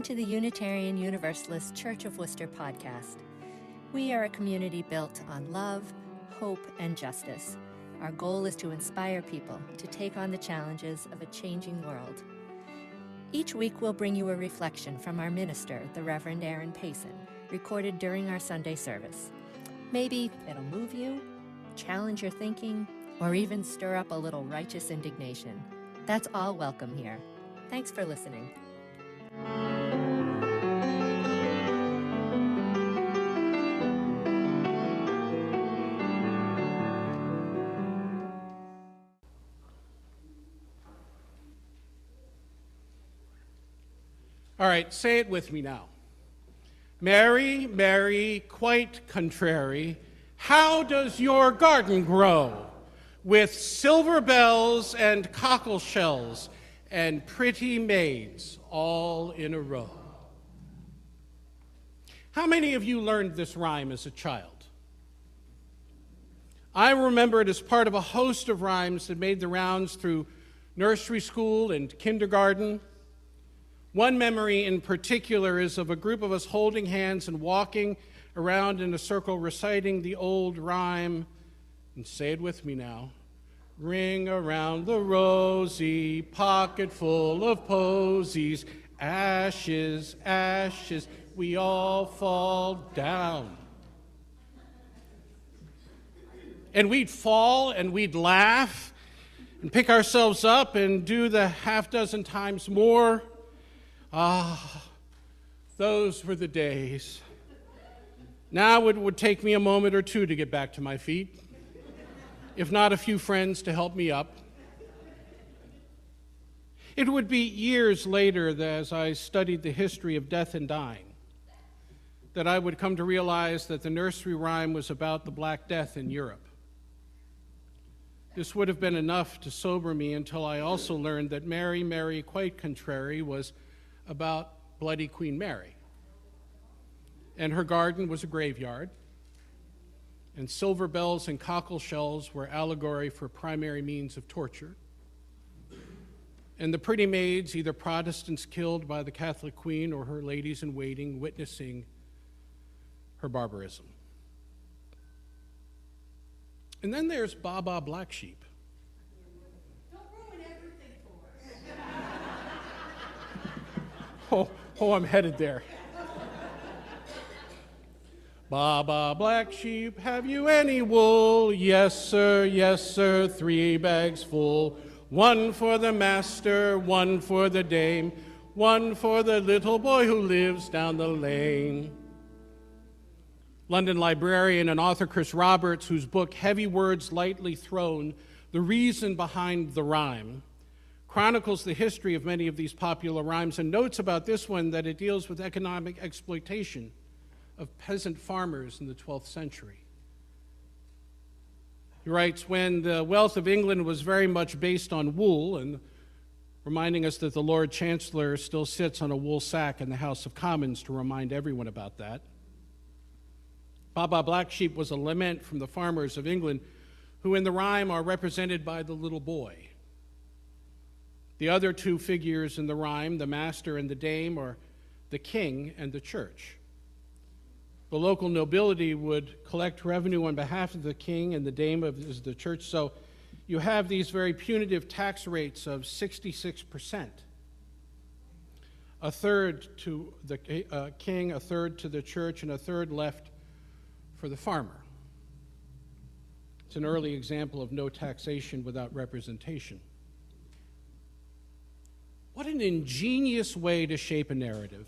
to the Unitarian Universalist Church of Worcester podcast. We are a community built on love, hope, and justice. Our goal is to inspire people to take on the challenges of a changing world. Each week we'll bring you a reflection from our minister, the Reverend Aaron Payson, recorded during our Sunday service. Maybe it'll move you, challenge your thinking, or even stir up a little righteous indignation. That's all welcome here. Thanks for listening. All right, say it with me now. Mary, Mary, quite contrary, how does your garden grow? With silver bells and cockle shells and pretty maids all in a row. How many of you learned this rhyme as a child? I remember it as part of a host of rhymes that made the rounds through nursery school and kindergarten. One memory in particular is of a group of us holding hands and walking around in a circle reciting the old rhyme, and say it with me now. Ring around the rosy, pocket full of posies, ashes, ashes, we all fall down. And we'd fall and we'd laugh and pick ourselves up and do the half dozen times more. Ah, those were the days. Now it would take me a moment or two to get back to my feet, if not a few friends to help me up. It would be years later, as I studied the history of death and dying, that I would come to realize that the nursery rhyme was about the Black Death in Europe. This would have been enough to sober me until I also learned that Mary, Mary, quite contrary was about Bloody Queen Mary. And her garden was a graveyard, and silver bells and cockle shells were allegory for primary means of torture. And the pretty maids, either Protestants killed by the Catholic Queen or her ladies in waiting, witnessing her barbarism. And then there's Baba Black Sheep. Oh, I'm headed there. Baba Black Sheep, have you any wool? Yes, sir, 3 bags full. 1 for the master, 1 for the dame, 1 for the little boy who lives down the lane. London librarian and author Chris Roberts, whose book Heavy Words Lightly Thrown, The Reason Behind the Rhyme, chronicles the history of many of these popular rhymes and notes about this one that it deals with economic exploitation of peasant farmers in the 12th century. He writes, when the wealth of England was very much based on wool, and reminding us that the Lord Chancellor still sits on a wool sack in the House of Commons to remind everyone about that. Baba Black Sheep was a lament from the farmers of England, who in the rhyme are represented by the little boy. The other 2 figures in the rhyme, the master and the dame, are the king and the church. The local nobility would collect revenue on behalf of the king, and the dame is the church. So you have these very punitive tax rates of 66%. A third to the king, a third to the church, and a third left for the farmer. It's an early example of no taxation without representation. What an ingenious way to shape a narrative.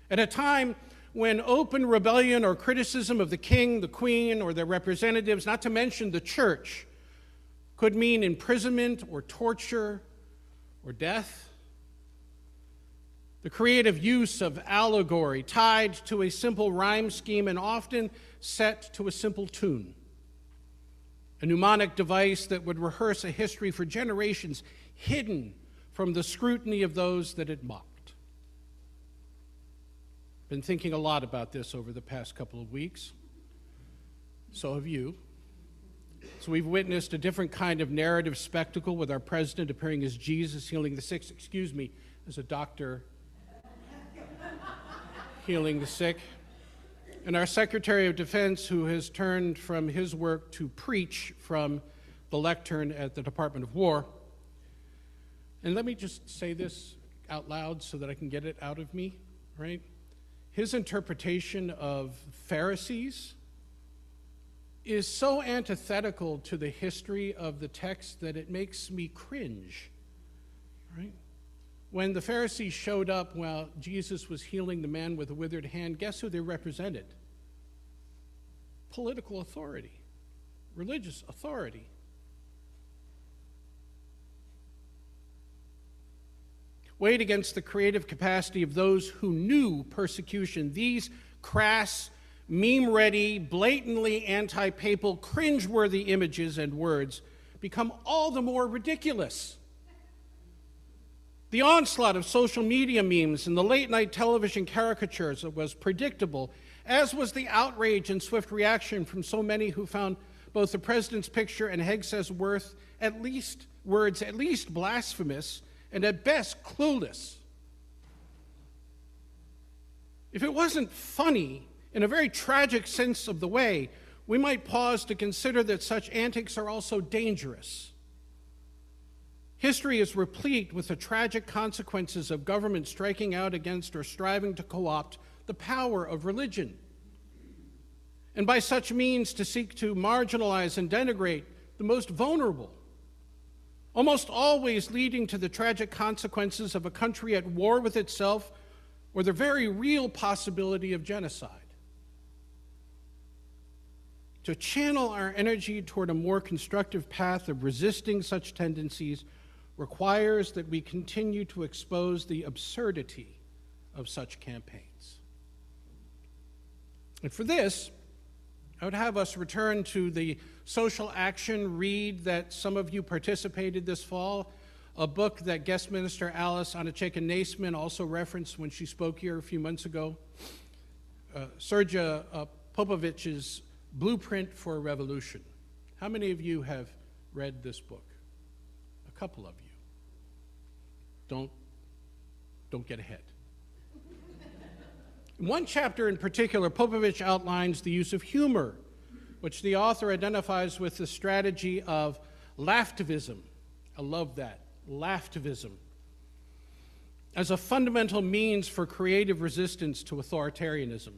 At a time when open rebellion or criticism of the king, the queen, or their representatives, not to mention the church, could mean imprisonment or torture or death. The creative use of allegory tied to a simple rhyme scheme and often set to a simple tune. A mnemonic device that would rehearse a history for generations hidden from the scrutiny of those that it mocked. Been thinking a lot about this over the past couple of weeks. So have you. So we've witnessed a different kind of narrative spectacle with our president appearing as Jesus healing the sick, as a doctor healing the sick, and our Secretary of Defense, who has turned from his work to preach from the lectern at the Department of War. And let me just say this out loud so that I can get it out of me, right? His interpretation of Pharisees is so antithetical to the history of the text that it makes me cringe, right? When the Pharisees showed up while Jesus was healing the man with a withered hand, guess who they represented? Political authority, religious authority. Weighed against the creative capacity of those who knew persecution, these crass, meme-ready, blatantly anti-papal, cringeworthy images and words become all the more ridiculous. The onslaught of social media memes and the late-night television caricatures was predictable, as was the outrage and swift reaction from so many who found both the president's picture and Hegseth's words at least blasphemous and at best clueless. If it wasn't funny, in a very tragic sense of the way, we might pause to consider that such antics are also dangerous. History is replete with the tragic consequences of government striking out against or striving to co-opt the power of religion, and by such means to seek to marginalize and denigrate the most vulnerable, almost always leading to the tragic consequences of a country at war with itself or the very real possibility of genocide. To channel our energy toward a more constructive path of resisting such tendencies requires that we continue to expose the absurdity of such campaigns. And for this, I would have us return to the social action read that some of you participated this fall, a book that guest minister Alice Anacheka-Naisman also referenced when she spoke here a few months ago, Sergei Popovich's Blueprint for a Revolution. How many of you have read this book? A couple of you. Don't get ahead. In one chapter in particular, Popovich outlines the use of humor, which the author identifies with the strategy of laughtivism. I love that, laughtivism, as a fundamental means for creative resistance to authoritarianism.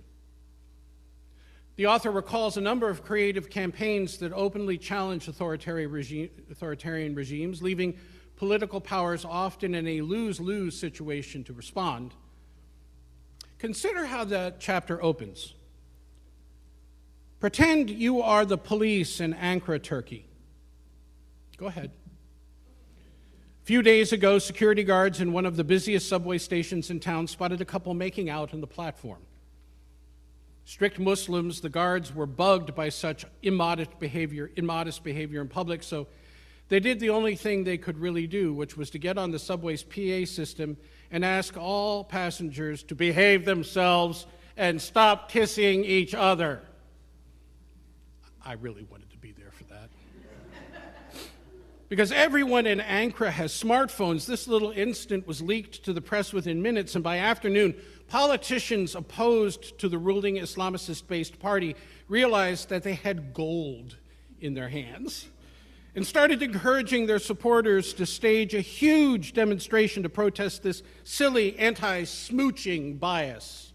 The author recalls a number of creative campaigns that openly challenge authoritarian regimes, leaving political powers often in a lose-lose situation to respond. Consider how that chapter opens. Pretend you are the police in Ankara, Turkey. Go ahead. A few days ago, security guards in one of the busiest subway stations in town spotted a couple making out on the platform. Strict Muslims, the guards were bugged by such immodest behavior in public, so they did the only thing they could really do, which was to get on the subway's PA system and ask all passengers to behave themselves and stop kissing each other. I really wanted to be there for that. Because everyone in Ankara has smartphones, this little incident was leaked to the press within minutes, and by afternoon, politicians opposed to the ruling Islamicist-based party realized that they had gold in their hands and started encouraging their supporters to stage a huge demonstration to protest this silly anti-smooching bias.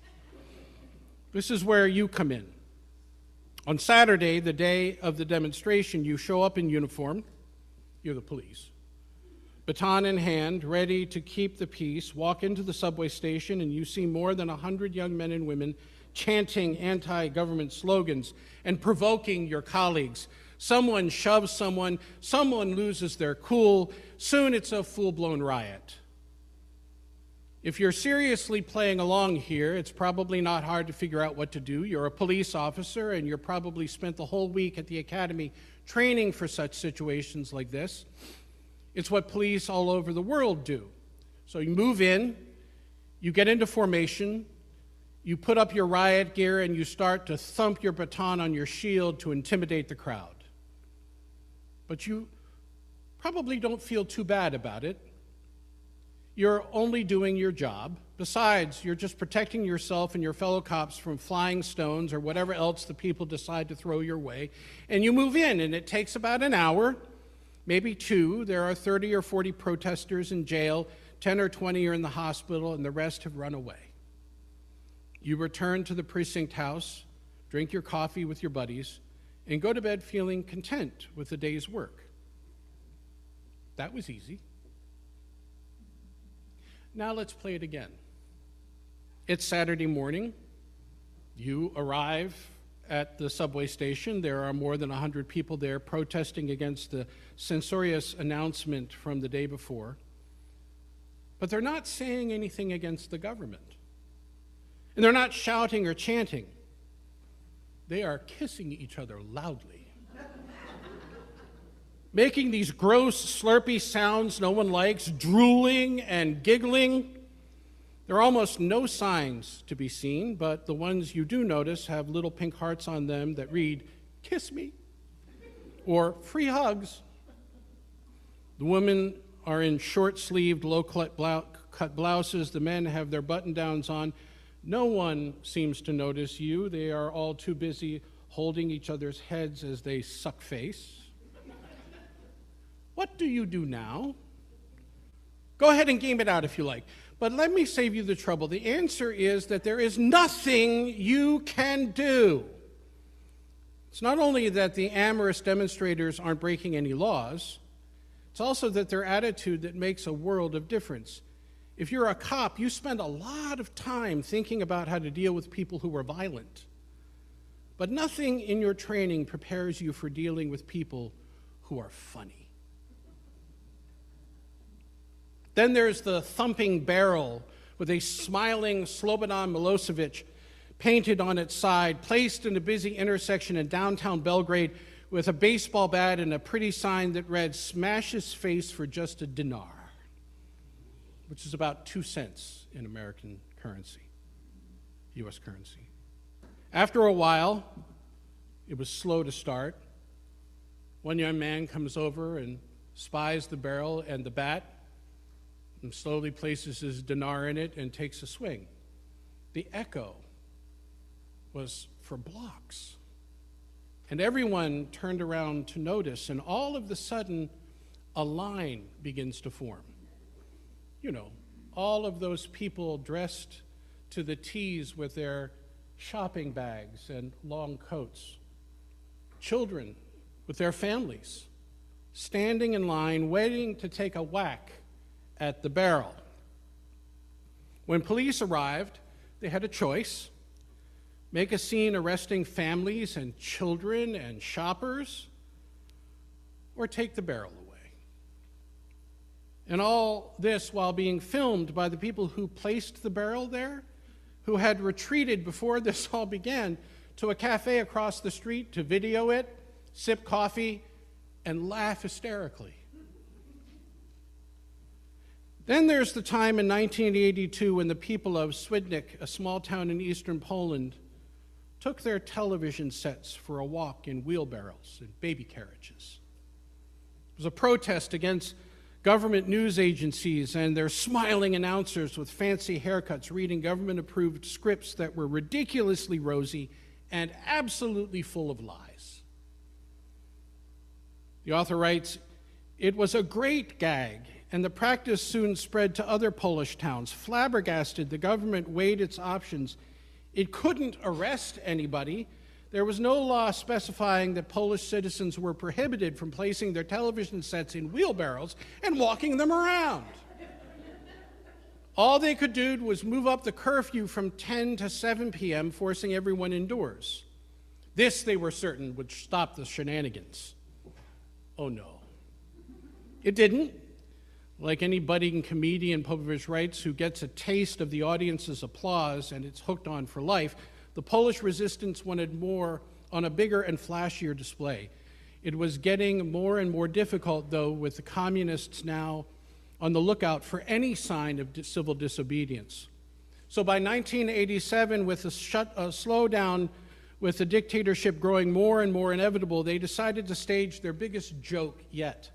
This is where you come in. On Saturday, the day of the demonstration, you show up in uniform. You're the police. Baton in hand, ready to keep the peace, walk into the subway station, and you see more than 100 young men and women chanting anti-government slogans and provoking your colleagues. Someone shoves someone loses their cool. Soon it's a full-blown riot. If you're seriously playing along here, it's probably not hard to figure out what to do. You're a police officer, and you're probably spent the whole week at the academy training for such situations like this. It's what police all over the world do. So you move in, you get into formation, you put up your riot gear, and you start to thump your baton on your shield to intimidate the crowd. But you probably don't feel too bad about it. you're only doing your job. Besides, you're just protecting yourself and your fellow cops from flying stones or whatever else the people decide to throw your way. And you move in, and it takes about an hour, maybe two. There are 30 or 40 protesters in jail, 10 or 20 are in the hospital, and the rest have run away. You return to the precinct house, drink your coffee with your buddies, and go to bed feeling content with the day's work. That was easy. Now let's play it again. It's Saturday morning. You arrive at the subway station. There are more than 100 people there protesting against the censorious announcement from the day before. But they're not saying anything against the government. And they're not shouting or chanting. They are kissing each other loudly, making these gross, slurpy sounds no one likes, drooling and giggling. There are almost no signs to be seen, but the ones you do notice have little pink hearts on them that read, "Kiss me," or "Free hugs." The women are in short-sleeved, low-cut blouses. The men have their button-downs on. No one seems to notice you. They are all too busy holding each other's heads as they suck face. What do you do now? Go ahead and game it out if you like. But let me save you the trouble. The answer is that there is nothing you can do. It's not only that the amorous demonstrators aren't breaking any laws, it's also that their attitude that makes a world of difference. If you're a cop, you spend a lot of time thinking about how to deal with people who are violent. But nothing in your training prepares you for dealing with people who are funny. Then there's the thumping barrel with a smiling Slobodan Milosevic painted on its side, placed in a busy intersection in downtown Belgrade with a baseball bat and a pretty sign that read, "Smash his face for just a dinar," which is about 2 cents in American currency, U.S. currency. After a while, it was slow to start. One young man comes over and spies the barrel and the bat, and slowly places his dinar in it and takes a swing. The echo was for blocks. And everyone turned around to notice, and all of a sudden, a line begins to form. You know, all of those people dressed to the T's with their shopping bags and long coats. Children with their families, standing in line, waiting to take a whack at the barrel. When police arrived, they had a choice: make a scene arresting families and children and shoppers, or take the barrel away. And all this while being filmed by the people who placed the barrel there, who had retreated before this all began to a cafe across the street to video it, sip coffee, and laugh hysterically. Then there's the time in 1982 when the people of Swidnik, a small town in eastern Poland, took their television sets for a walk in wheelbarrows and baby carriages. It was a protest against government news agencies and their smiling announcers with fancy haircuts reading government-approved scripts that were ridiculously rosy and absolutely full of lies. The author writes, "It was a great gag, and the practice soon spread to other Polish towns. Flabbergasted, the government weighed its options. It couldn't arrest anybody. There was no law specifying that Polish citizens were prohibited from placing their television sets in wheelbarrows and walking them around. All they could do was move up the curfew from 10 to 7 p.m., forcing everyone indoors. This, they were certain, would stop the shenanigans. Oh no. It didn't. Like any budding comedian, Popovich writes, who gets a taste of the audience's applause and it's hooked on for life, the Polish resistance wanted more on a bigger and flashier display. It was getting more and more difficult, though, with the communists now on the lookout for any sign of civil disobedience. So by 1987, with a slowdown, with the dictatorship growing more and more inevitable, they decided to stage their biggest joke yet.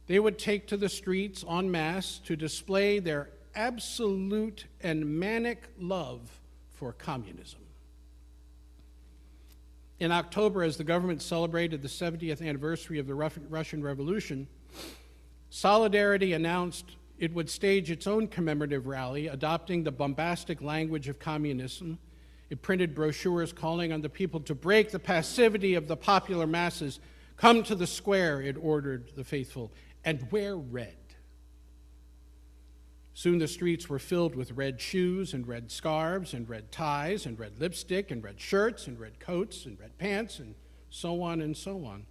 they would take to the streets en masse to display their absolute and manic love for communism. In October, as the government celebrated the 70th anniversary of the Russian Revolution, Solidarity announced it would stage its own commemorative rally, adopting the bombastic language of communism. It printed brochures calling on the people to break the passivity of the popular masses. Come to the square, it ordered the faithful, and wear red. Soon the streets were filled with red shoes and red scarves and red ties and red lipstick and red shirts and red coats and red pants and so on and so on.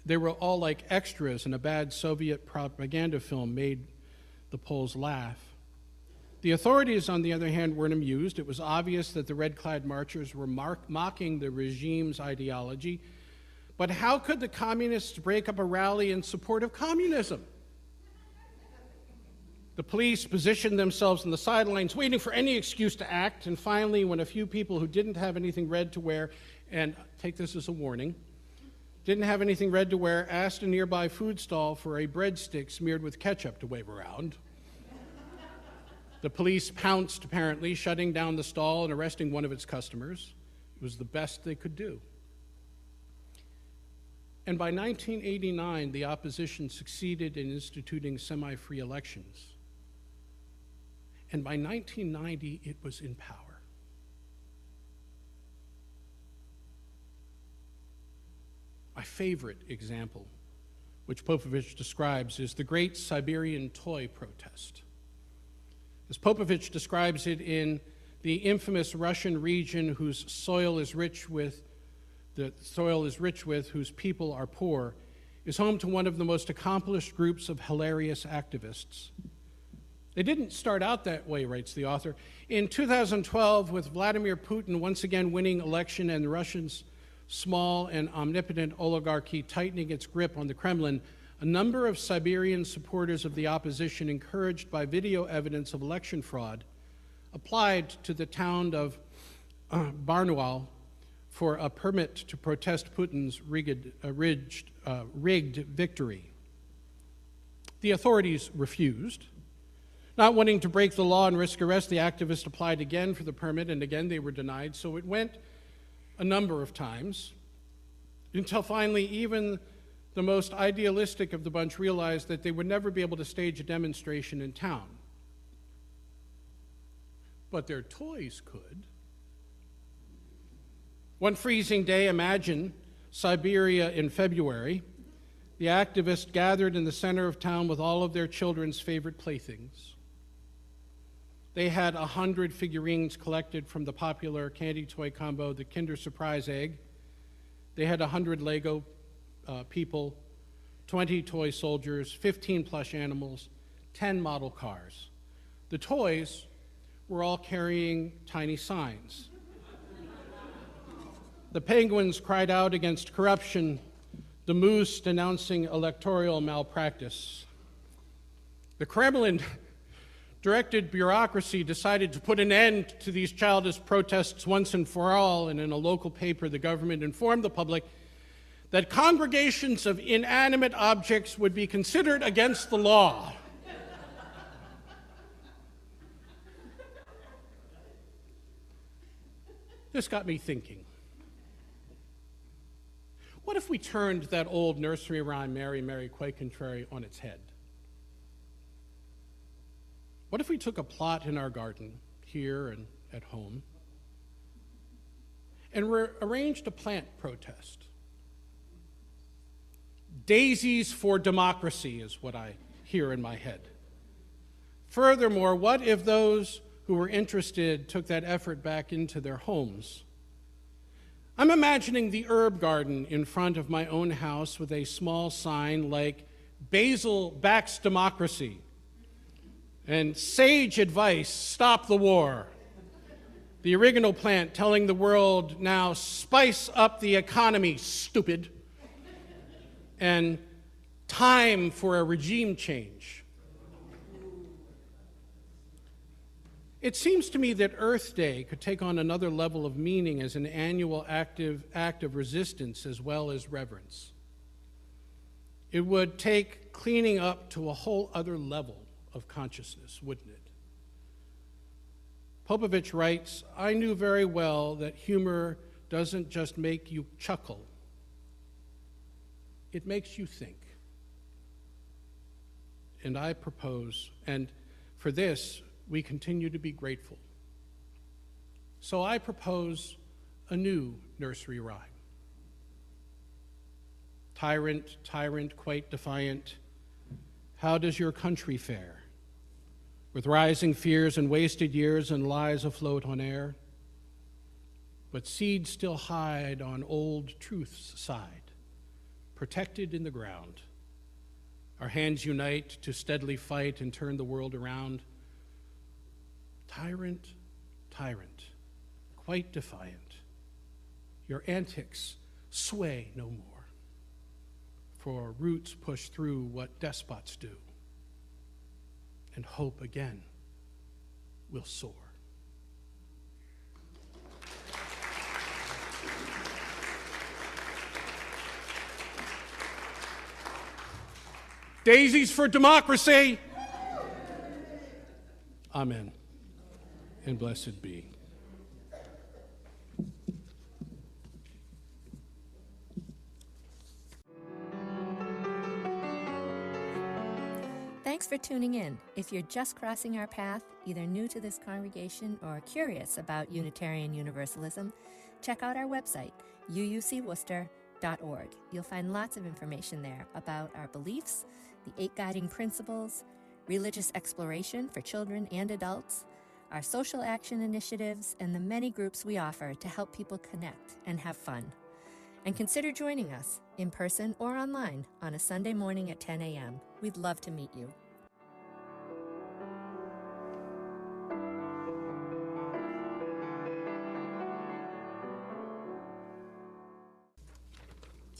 They were all like extras in a bad Soviet propaganda film made the Poles laugh. The authorities, on the other hand, weren't amused. It was obvious that the red-clad marchers were mocking the regime's ideology. But how could the communists break up a rally in support of communism? The police positioned themselves on the sidelines, waiting for any excuse to act, and finally, when a few people who didn't have anything red to wear, and take this as a warning, didn't have anything red to wear, asked a nearby food stall for a breadstick smeared with ketchup to wave around. The police pounced, apparently, shutting down the stall and arresting one of its customers. It was the best they could do. And by 1989, the opposition succeeded in instituting semi-free elections. And by 1990, it was in power. My favorite example, which Popovich describes, is the Great Siberian Toy Protest. As Popovich describes it in the infamous Russian region whose soil is rich with, whose people are poor, is home to one of the most accomplished groups of hilarious activists. They didn't start out that way, writes the author. In 2012, with Vladimir Putin once again winning election and the Russians' small and omnipotent oligarchy tightening its grip on the Kremlin, a number of Siberian supporters of the opposition, encouraged by video evidence of election fraud, applied to the town of Barnaul for a permit to protest Putin's rigged victory. The authorities refused. Not wanting to break the law and risk arrest, the activists applied again for the permit, and again they were denied. So it went a number of times until finally even the most idealistic of the bunch realized that they would never be able to stage a demonstration in town. But their toys could. One freezing day, imagine Siberia in February, the activists gathered in the center of town with all of their children's favorite playthings. They had 100 figurines collected from the popular candy toy combo, the Kinder Surprise Egg. They had 100 Lego people, 20 toy soldiers, 15 plush animals, 10 model cars. The toys were all carrying tiny signs. The penguins cried out against corruption, the moose denouncing electoral malpractice. The Kremlin directed bureaucracy decided to put an end to these childish protests once and for all, and in a local paper, the government informed the public that congregations of inanimate objects would be considered against the law. This got me thinking. What if we turned that old nursery rhyme, Mary, Mary, quite contrary, on its head? What if we took a plot in our garden, here and at home, and arranged a plant protest? Daisies for democracy is what I hear in my head. Furthermore, what if those who were interested took that effort back into their homes? I'm imagining the herb garden in front of my own house with a small sign like "Basil backs democracy" and "Sage advice, stop the war." The oregano plant telling the world, now spice up the economy, stupid. And time for a regime change. It seems to me that Earth Day could take on another level of meaning as an annual act of resistance as well as reverence. It would take cleaning up to a whole other level of consciousness, wouldn't it? Popovich writes, "I knew very well that humor doesn't just make you chuckle, it makes you think." And I propose, and for this, we continue to be grateful. So I propose a new nursery rhyme. Tyrant, tyrant, quite defiant, how does your country fare? With rising fears and wasted years and lies afloat on air, but seeds still hide on old truth's side, protected in the ground. Our hands unite to steadily fight and turn the world around. Tyrant, tyrant, quite defiant, your antics sway no more, for roots push through what despots do, and hope again will soar. Daisies for democracy! Amen. And blessed be. Thanks for tuning in. If you're just crossing our path, either new to this congregation or curious about Unitarian Universalism, check out our website, uucworcester.org. You'll find lots of information there about our beliefs, the 8 guiding principles, religious exploration for children and adults, our social action initiatives, and the many groups we offer to help people connect and have fun. And consider joining us in person or online on a Sunday morning at 10 a.m. We'd love to meet you.